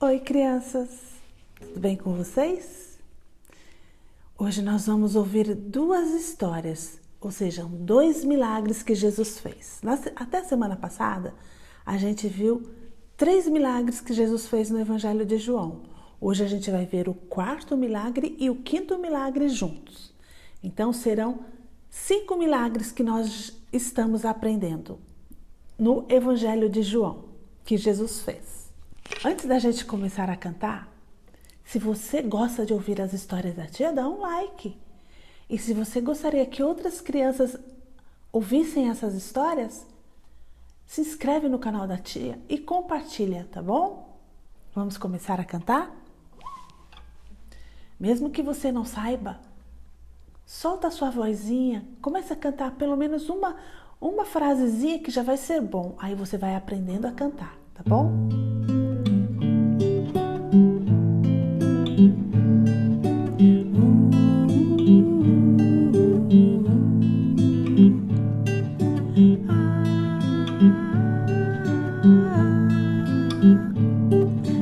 Oi, crianças! Tudo bem com vocês? Hoje nós vamos ouvir duas histórias, ou seja, dois milagres que Jesus fez. Até semana passada, a gente viu 3 milagres que Jesus fez no Evangelho de João. Hoje a gente vai ver o 4º milagre e o 5º milagre juntos. Então serão 5 milagres que nós estamos aprendendo no Evangelho de João, que Jesus fez. Antes da gente começar a cantar, se você gosta de ouvir as histórias da tia, dá um like. E se você gostaria que outras crianças ouvissem essas histórias, se inscreve no canal da tia e compartilha, tá bom? Vamos começar a cantar? Mesmo que você não saiba, solta a sua vozinha, começa a cantar pelo menos uma frasezinha que já vai ser bom. Aí você vai aprendendo a cantar, tá bom?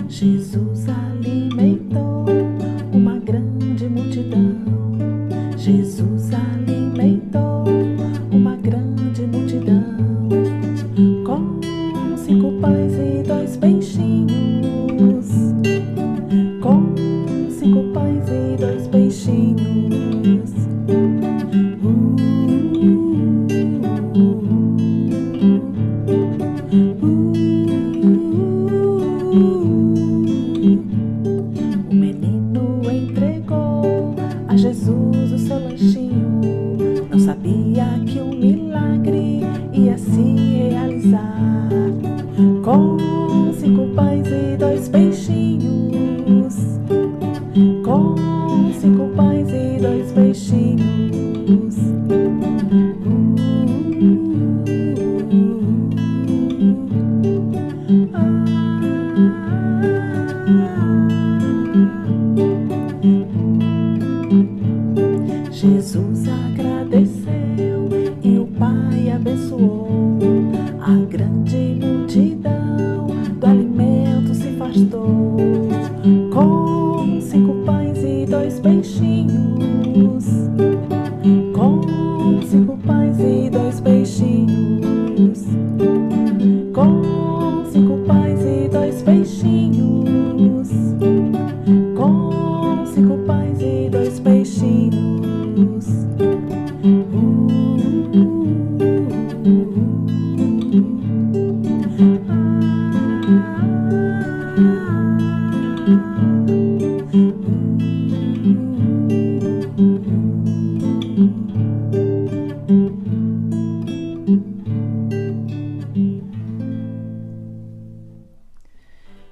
Jesus alimentou uma grande multidão. Jesus alimentou uma grande multidão com 5 pães e 2 peixinhos. Com 5 pães e 2 peixinhos. O menino entregou a Jesus o seu lanchinho. Não sabia que um milagre ia se realizar. Com 5 pães e 2 peixinhos. Com 5 pães e 2 peixinhos. Jesus agradeceu e o Pai abençoou. A grande multidão do alimento se fartou. Com 5 pães e 2 peixinhos. Com 5 pães e 2 peixinhos. Com 5 pães e 2 peixinhos. Com 5 pães e 2 peixinhos.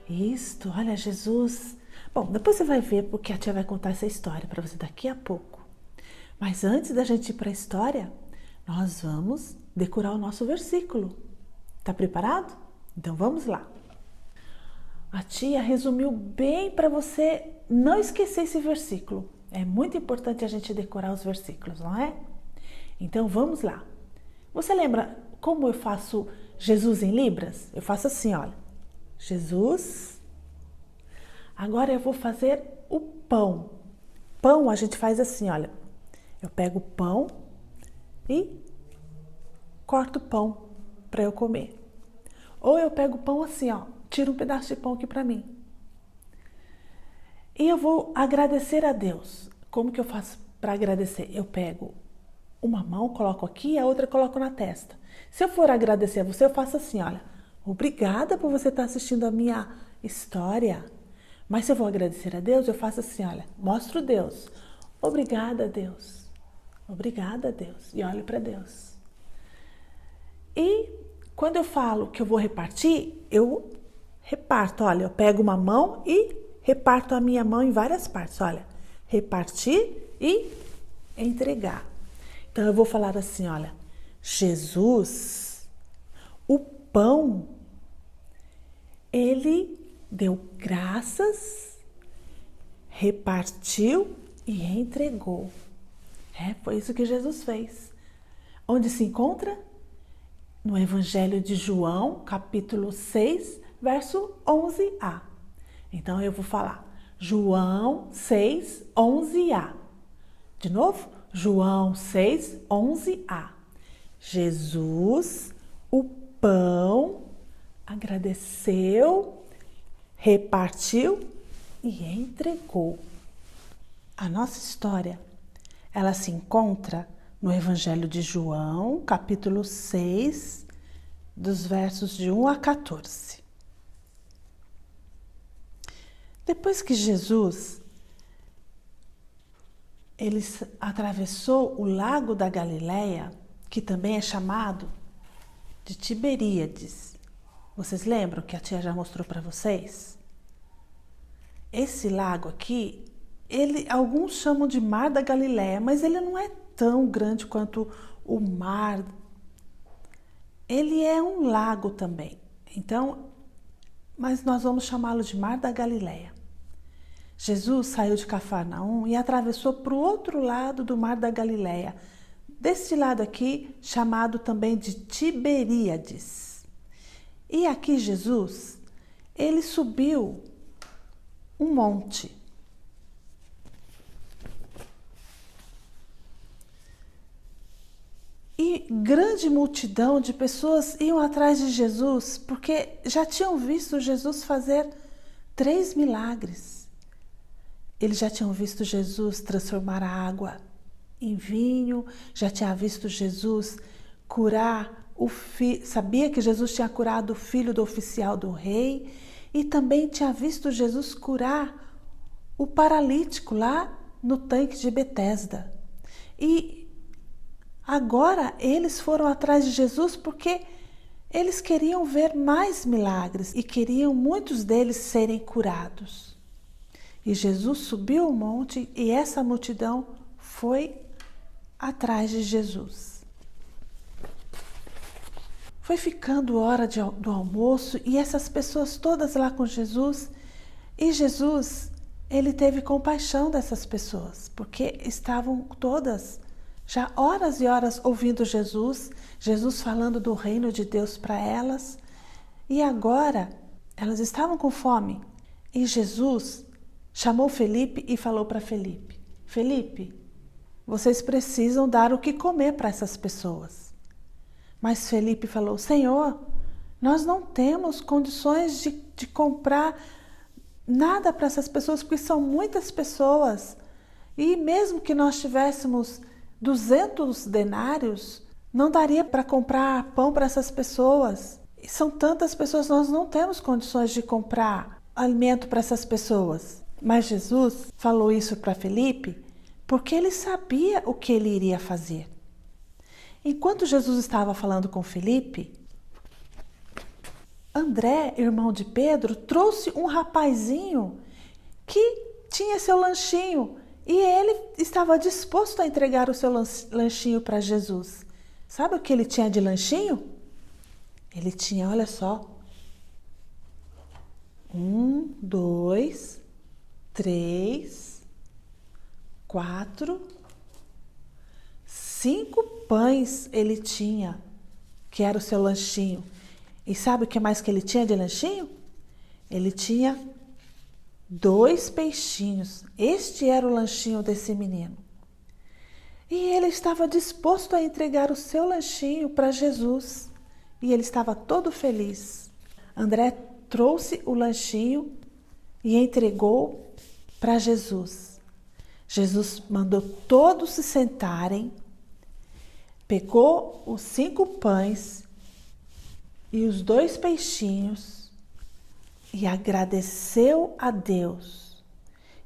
Isto, olha, Jesus. Bom, depois você vai ver porque a tia vai contar essa história para você daqui a pouco. Mas antes da gente ir para a história, nós vamos decorar o nosso versículo. Tá preparado? Então vamos lá. A tia resumiu bem para você não esquecer esse versículo. É muito importante a gente decorar os versículos, não é? Então vamos lá. Você lembra como eu faço Jesus em libras? Eu faço assim, olha. Jesus. Agora eu vou fazer o pão. Pão a gente faz assim, olha. Eu pego o pão e corto o pão para eu comer. Ou eu pego o pão assim, ó, tiro um pedaço de pão aqui para mim. E eu vou agradecer a Deus. Como que eu faço para agradecer? Eu pego uma mão, coloco aqui e a outra coloco na testa. Se eu for agradecer a você, eu faço assim, olha. Obrigada por você estar assistindo a minha história. Mas se eu vou agradecer a Deus, eu faço assim, olha, mostro Deus. Obrigada, Deus. Obrigada, Deus. E olho para Deus. E quando eu falo que eu vou repartir, eu reparto. Olha, eu pego uma mão e reparto a minha mão em várias partes. Olha, repartir e entregar. Então eu vou falar assim, olha, Jesus, o pão, ele deu graças, repartiu e entregou. Foi isso que Jesus fez. Onde se encontra? No Evangelho de João, capítulo 6, verso 11a. Então eu vou falar João 6, 11a. De novo, João 6, 11a. Jesus, o pão, agradeceu, repartiu e entregou. A nossa história, ela se encontra no Evangelho de João, capítulo 6, dos versos de 1 a 14. Depois que Jesus ele atravessou o lago da Galileia, que também é chamado de Tiberíades. Vocês lembram que a tia já mostrou para vocês? Esse lago aqui, alguns chamam de Mar da Galileia, mas ele não é tão grande quanto o mar. Ele é um lago também. Então, mas nós vamos chamá-lo de Mar da Galileia. Jesus saiu de Cafarnaum e atravessou para o outro lado do Mar da Galileia, deste lado aqui, chamado também de Tiberíades. E aqui Jesus, ele subiu um monte. E grande multidão de pessoas iam atrás de Jesus, porque já tinham visto Jesus fazer 3 milagres. Eles já tinham visto Jesus transformar a água em vinho, já tinha visto Jesus curar o filho, sabia que Jesus tinha curado o filho do oficial do rei e também tinha visto Jesus curar o paralítico lá no tanque de Betesda. E agora eles foram atrás de Jesus porque eles queriam ver mais milagres e queriam muitos deles serem curados. E Jesus subiu o monte e essa multidão foi atrás de Jesus. Foi ficando hora do almoço e essas pessoas todas lá com Jesus. E Jesus, ele teve compaixão dessas pessoas, porque estavam todas já horas e horas ouvindo Jesus falando do reino de Deus para elas. E agora elas estavam com fome. E Jesus chamou Felipe e falou para Felipe: Felipe, vocês precisam dar o que comer para essas pessoas. Mas Felipe falou: Senhor, nós não temos condições de comprar nada para essas pessoas, porque são muitas pessoas. E mesmo que nós tivéssemos 200 denários, não daria para comprar pão para essas pessoas. E são tantas pessoas, nós não temos condições de comprar alimento para essas pessoas. Mas Jesus falou isso para Felipe porque ele sabia o que ele iria fazer. Enquanto Jesus estava falando com Felipe, André, irmão de Pedro, trouxe um rapazinho que tinha seu lanchinho e ele estava disposto a entregar o seu lanchinho para Jesus. Sabe o que ele tinha de lanchinho? Ele tinha, olha só, 1, 2, 3, 4, 5 pães ele tinha, que era o seu lanchinho. E sabe o que mais que ele tinha de lanchinho? Ele tinha 2 peixinhos. Este era o lanchinho desse menino. E ele estava disposto a entregar o seu lanchinho para Jesus. E ele estava todo feliz. André trouxe o lanchinho e entregou para Jesus. Jesus mandou todos se sentarem, pegou os 5 pães e os 2 peixinhos e agradeceu a Deus.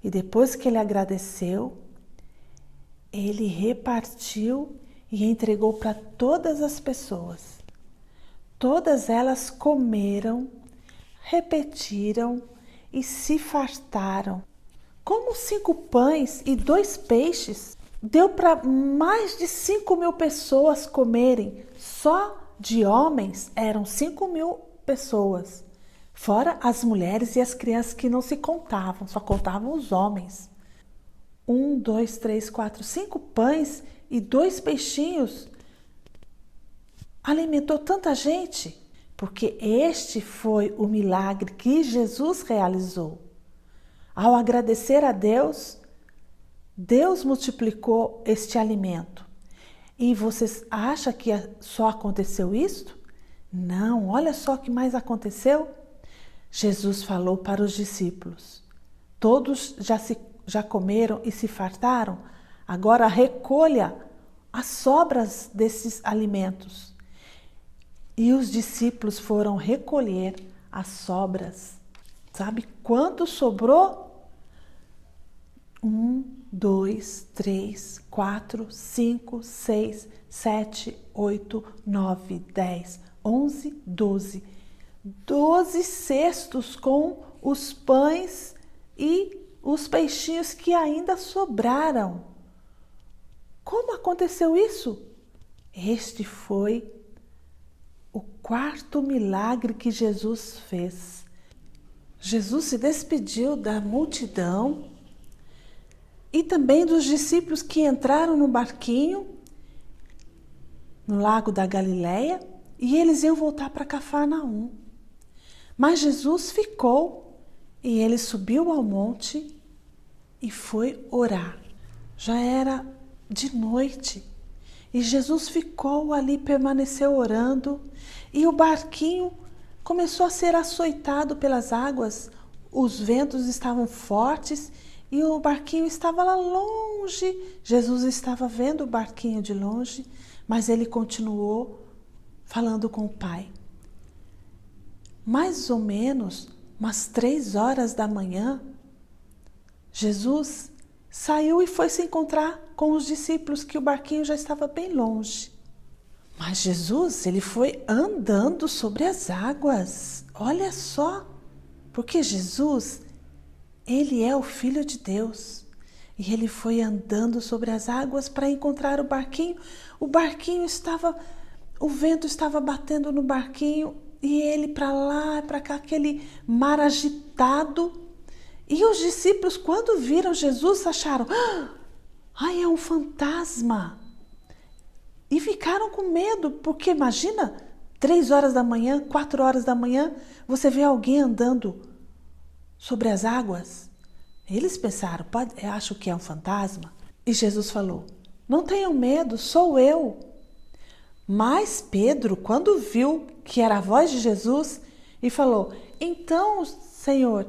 E depois que ele agradeceu, ele repartiu e entregou para todas as pessoas. Todas elas comeram, repetiram e se fartaram. Como 5 pães e 2 peixes deu para mais de 5.000 pessoas comerem. Só de homens eram 5.000 pessoas. Fora as mulheres e as crianças que não se contavam, só contavam os homens. 1, 2, 3, 4, 5 pães e 2 peixinhos alimentou tanta gente, porque este foi o milagre que Jesus realizou. Ao agradecer a Deus, Deus multiplicou este alimento. E vocês acham que só aconteceu isso? Não, olha só o que mais aconteceu. Jesus falou para os discípulos: todos já comeram e se fartaram, agora recolha as sobras desses alimentos. E os discípulos foram recolher as sobras. Sabe quanto sobrou? 1, 2, 3, 4, 5, 6, 7, 8, 9, 10, 11, 12. 12 cestos com os pães e os peixinhos que ainda sobraram. Como aconteceu isso? Este foi o quarto milagre que Jesus fez. Jesus se despediu da multidão e também dos discípulos que entraram no barquinho no lago da Galileia e eles iam voltar para Cafarnaum. Mas Jesus ficou e ele subiu ao monte e foi orar. Já era de noite e Jesus ficou ali, permaneceu orando e o barquinho começou a ser açoitado pelas águas. Os ventos estavam fortes e o barquinho estava lá longe. Jesus estava vendo o barquinho de longe, mas ele continuou falando com o Pai. Mais ou menos umas 3 horas da manhã, Jesus saiu e foi se encontrar com os discípulos, que o barquinho já estava bem longe. Mas Jesus, ele foi andando sobre as águas. Olha só, porque Jesus, ele é o Filho de Deus. E ele foi andando sobre as águas para encontrar o barquinho. O barquinho estava, o vento estava batendo no barquinho e ele para lá, para cá, aquele mar agitado. E os discípulos, quando viram Jesus, acharam: ai, é um fantasma. E ficaram com medo, porque imagina, 3 horas da manhã, 4 horas da manhã, você vê alguém andando sobre as águas. Eles pensaram: acho que é um fantasma. E Jesus falou: não tenham medo, sou eu. Mas Pedro, quando viu que era a voz de Jesus, e falou: então, Senhor,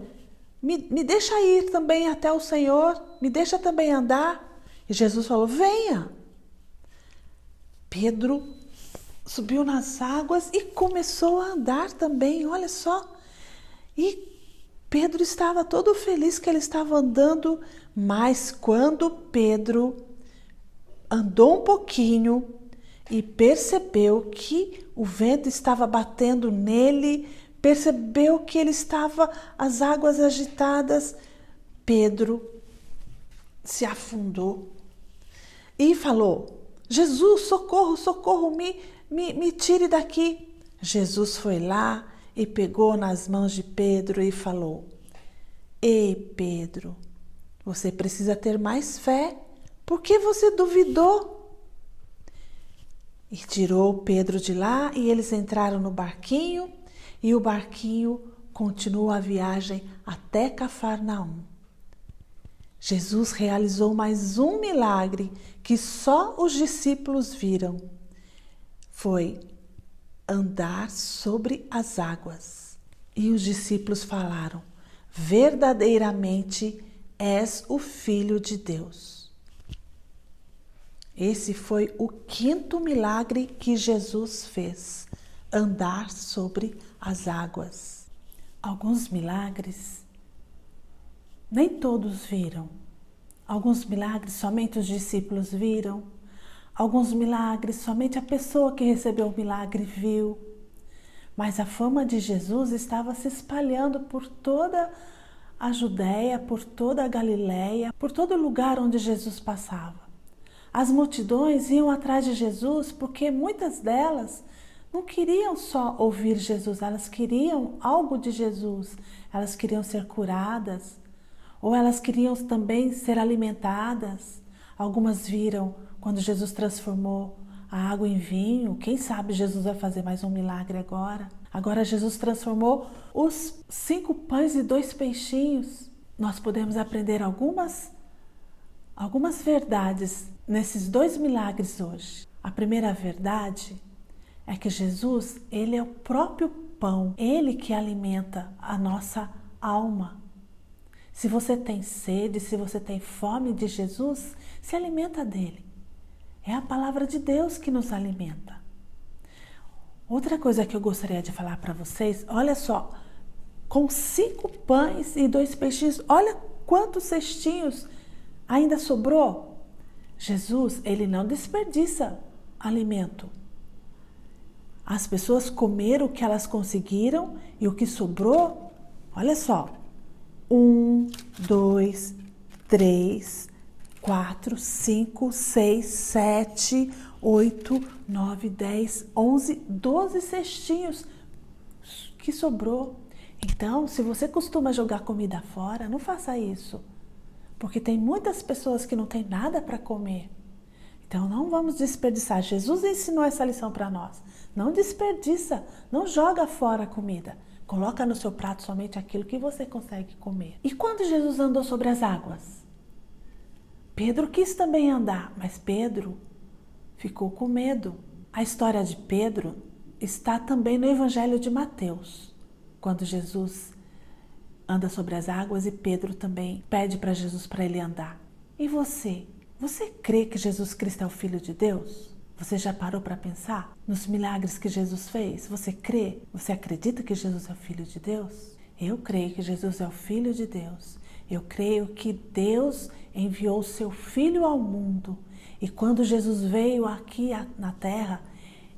me deixa ir também até o Senhor, me deixa também andar. E Jesus falou: venha. Pedro subiu nas águas e começou a andar também, olha só. E Pedro estava todo feliz que ele estava andando, mas quando Pedro andou um pouquinho e percebeu que o vento estava batendo nele, percebeu que ele estava, as águas agitadas, Pedro se afundou e falou: Jesus, socorro, socorro, me tire daqui. Jesus foi lá e pegou nas mãos de Pedro e falou: ei, Pedro, você precisa ter mais fé, por que você duvidou? E tirou Pedro de lá e eles entraram no barquinho e o barquinho continuou a viagem até Cafarnaum. Jesus realizou mais um milagre que só os discípulos viram. Foi andar sobre as águas. E os discípulos falaram: verdadeiramente és o Filho de Deus. Esse foi o 5º milagre que Jesus fez, andar sobre as águas. Alguns milagres nem todos viram. Alguns milagres somente os discípulos viram. Alguns milagres somente a pessoa que recebeu o milagre viu. Mas a fama de Jesus estava se espalhando por toda a Judéia, por toda a Galileia, por todo lugar onde Jesus passava. As multidões iam atrás de Jesus porque muitas delas não queriam só ouvir Jesus, elas queriam algo de Jesus. Elas queriam ser curadas ou elas queriam também ser alimentadas. Algumas viram quando Jesus transformou a água em vinho. Quem sabe Jesus vai fazer mais um milagre agora. Agora Jesus transformou os 5 pães e 2 peixinhos. nós podemos aprender algumas verdades nesses 2 milagres hoje. A primeira verdade é que Jesus, ele é o próprio pão, ele que alimenta a nossa alma. Se você tem sede, se você tem fome de Jesus, se alimenta dele. É a palavra de Deus que nos alimenta. Outra coisa que eu gostaria de falar para vocês, olha só, com 5 pães e 2 peixinhos, olha quantos cestinhos ainda sobrou. Jesus, ele não desperdiça alimento. As pessoas comeram o que elas conseguiram e o que sobrou, olha só, 1, 2, 3, 4, 5, 6, 7, 8, 9, 10, 11, 12 cestinhos que sobrou. Então, se você costuma jogar comida fora, não faça isso, porque tem muitas pessoas que não têm nada para comer. Então, não vamos desperdiçar. Jesus ensinou essa lição para nós. Não desperdiça, não joga fora a comida. Coloca no seu prato somente aquilo que você consegue comer. E quando Jesus andou sobre as águas? Pedro quis também andar, mas Pedro ficou com medo. A história de Pedro está também no Evangelho de Mateus, quando Jesus anda sobre as águas e Pedro também pede para Jesus para ele andar. E você? Você crê que Jesus Cristo é o Filho de Deus? Você já parou para pensar nos milagres que Jesus fez? Você crê? Você acredita que Jesus é o Filho de Deus? Eu creio que Jesus é o Filho de Deus. Eu creio que Deus enviou o seu Filho ao mundo. E quando Jesus veio aqui na Terra,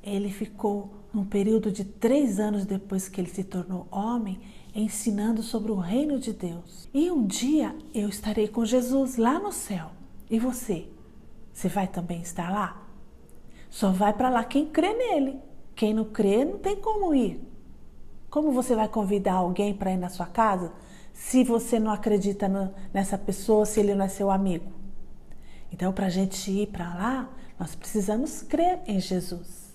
ele ficou num período de 3 anos depois que ele se tornou homem, ensinando sobre o reino de Deus. E um dia eu estarei com Jesus lá no céu. E você? Você vai também estar lá? Só vai para lá quem crê nele. Quem não crê, não tem como ir. Como você vai convidar alguém para ir na sua casa se você não acredita nessa pessoa, se ele não é seu amigo? Então, para a gente ir para lá, nós precisamos crer em Jesus.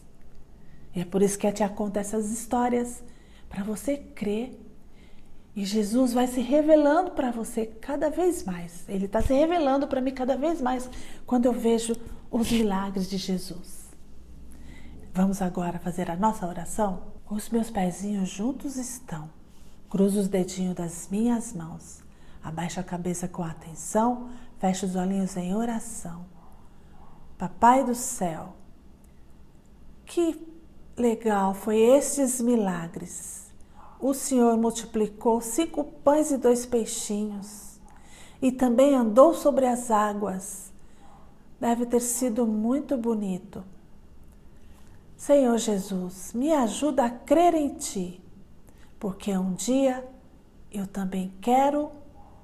E é por isso que eu te conto essas histórias, para você crer. E Jesus vai se revelando para você cada vez mais. Ele está se revelando para mim cada vez mais quando eu vejo os milagres de Jesus. Vamos agora fazer a nossa oração? Os meus pezinhos juntos estão. Cruzo os dedinhos das minhas mãos. Abaixo a cabeça com atenção. Fecho os olhinhos em oração. Papai do céu, que legal foi estes milagres. O Senhor multiplicou 5 pães e 2 peixinhos. E também andou sobre as águas. Deve ter sido muito bonito. Senhor Jesus, me ajuda a crer em Ti, porque um dia eu também quero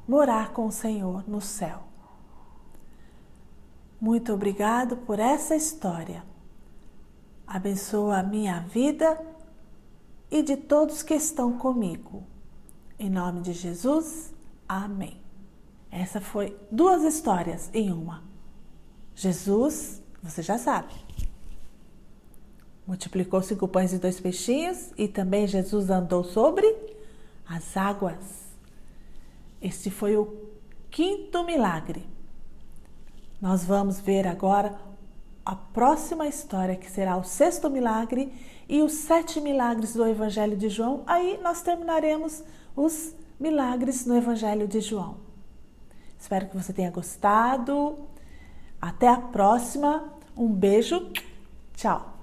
morar com o Senhor no céu. Muito obrigado por essa história. Abençoa a minha vida e de todos que estão comigo. Em nome de Jesus, amém. Essa foi 2 histórias em uma. Jesus, você já sabe, multiplicou 5 pães e 2 peixinhos e também Jesus andou sobre as águas. Este foi o 5º milagre. Nós vamos ver agora a próxima história, que será o 6º milagre e os 7 milagres do Evangelho de João. Aí nós terminaremos os milagres no Evangelho de João. Espero que você tenha gostado. Até a próxima. Um beijo. Tchau.